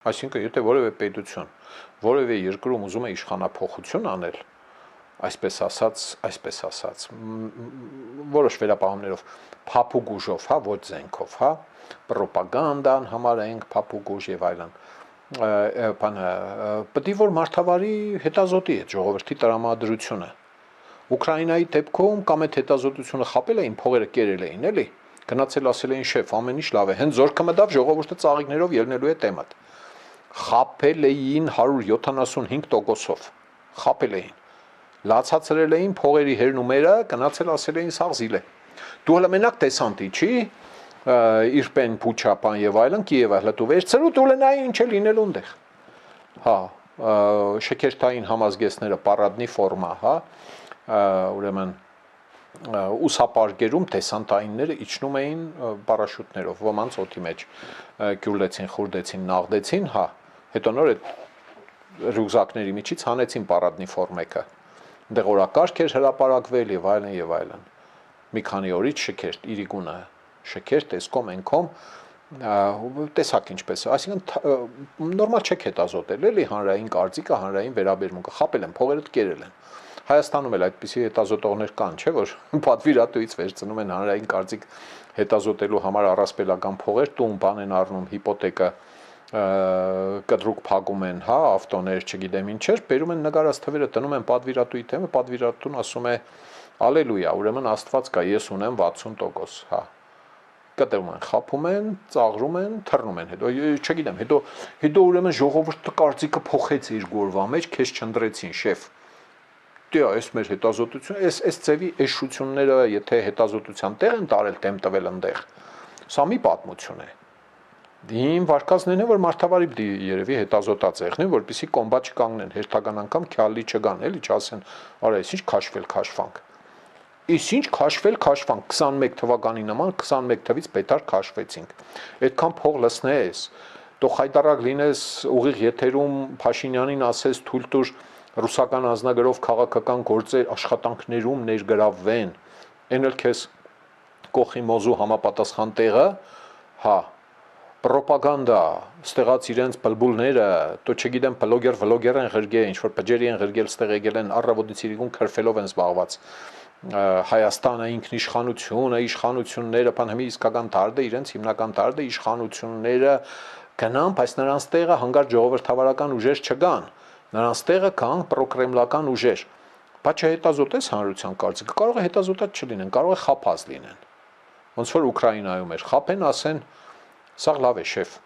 Այսինքն, եթե որևէ պետություն, որևէ երկրում ուզում է իշխանափոխություն անել, այսպես ասած, որոշ վերապահումներով, փափուկ ուժով, հա, ոչ զենքով, հա, պրոպագանդան համարենք, փափուկ ուժ եւ այլն, պետք է որ մարդավարի հետազոտի այդ ժողովրդի տրամադրությունը։ Ուկրաինայի դեպքում կամ այդ հետազոտությունը խապել էին, փողերը կերել էին, էլի, գնացել ասել էին շեֆ, ամեն ինչ լավ է, հենց զորքը մտավ ժողովուրդը ծաղիկներով ելնելու է տեմատ։ Խապել էին 175%-ով, խապել էին, լացացրել էին փողերի հերնումերը, գնացել ասել էին սաղ զիլ է։ Դու հələ մենակ տեսանտի չի, Իրպեն Փուչապան եւ այլն, Կիև հələ դու վերցրու դու լնայի ինչ է լինելու այնտեղ։ Հա, շքերթային համազգեստները պարադնի ֆորմա, հա, ուրեմն ուսապարկերում դեսանտայինները իջնում էին պարաշուտներով, ոմանց օդի մեջ գյուլեցին, խուրդեցին, նաղդեցին, հա, հետո նոր այդ ռյուկզակների միջից հանեցին պարադնի ֆորմեկը։ Այնտեղ օրակարգ էր հրապարակվել եւ այլն եւ այլն։ Մի քանի օրից շքերթ, իրիկունը, շքերթ, տեսկոմ, ենքոմ, տեսակ ինչպես, այսինքն նորմալ չեք հետազոտել, էլի հանրային կարծիքը, հանրային վերաբերմունքը, խապել են, փողերը կերել են։ Հայաստանում էլ այդպիսի հետազոտողներ կան, չէ՞ որ պատվիրատուից վերցնում են հանրային կարծիք հետազոտելու համար առասպելական փողեր, տուն բան են առնում, հիպոթեկը կտրուկ փակում են, հա, ավտոներ, չգիտեմ ինչեր, բերում են նկարած թվերը, տնում են պատվիրատուի թեմը, պատվիրատուն ասում է ալելույա, ուրեմն Աստված կա, ես ունեմ 60%, հա։ Կտրում են, խափում են, ծաղրում են, թռնում են, հետո չգիտեմ, հետո ուրեմն ժողովուրդը կարծիքը փոխեց իր գորվա մեջ, քեզ չնդրեցին, շեֆ։ Դե այս մեր հետազոտությունը, այս ծևի էշությունները, եթե հետազոտության տեղ են տարել, դեմ տվել այնտեղ, սա մի պատմություն է։ Դին վարկածներն են, որ մարդավարի պիտի երևի հետազոտած եղնեն, որպեսզի կոմբատ չկանգնեն, հերթական անգամ քյալի չգան, էլի չասեն, արա, այս ինչ քաշվել-քաշվանք։ Իսկ ինչ քաշվել-քաշվանք 21 թվականի նման 21 թվից պետար քաշվեցինք։ Այդքան փող լսնես, թող խայտարակ լինես ուղիղ եթերում Փաշինյանին ասես թույլ տուր ռուսական ազնագրով քաղաքական գործեր աշխատանքներում ներգրավվեն, այն էլ քեզ կողի մոզու համապատասխան տեղը, հա, պրոպագանդա, ստեղած իրենց բլբուլները, то չգիտեմ բլոգեր են ղրգել, ինչ որ բջերի են ղրգել, ստեղ եկել են առավոտից իրիկուն քրֆելով են զբաղված։ Հայաստանը ինքնիշխանությունը, իշխանությունները, բան հիմի իսկական դարդը, իրենց հիմնական դարդը իշխանությունները գնան, բայց նրանց տեղը հանգարտ ժողովրդավարական ուժեր չգան։ Նրանց տեղը կան պրոկրեմլական ուժեր։ Բայց չհետազոտես հանրության կարծիքը, կարող է հետազոտած չլինեն, կարող է խափած լինեն։ Ոնց որ Ուկրաինայում էր, խափեն, ասեն, սա լավ է, շեֆ։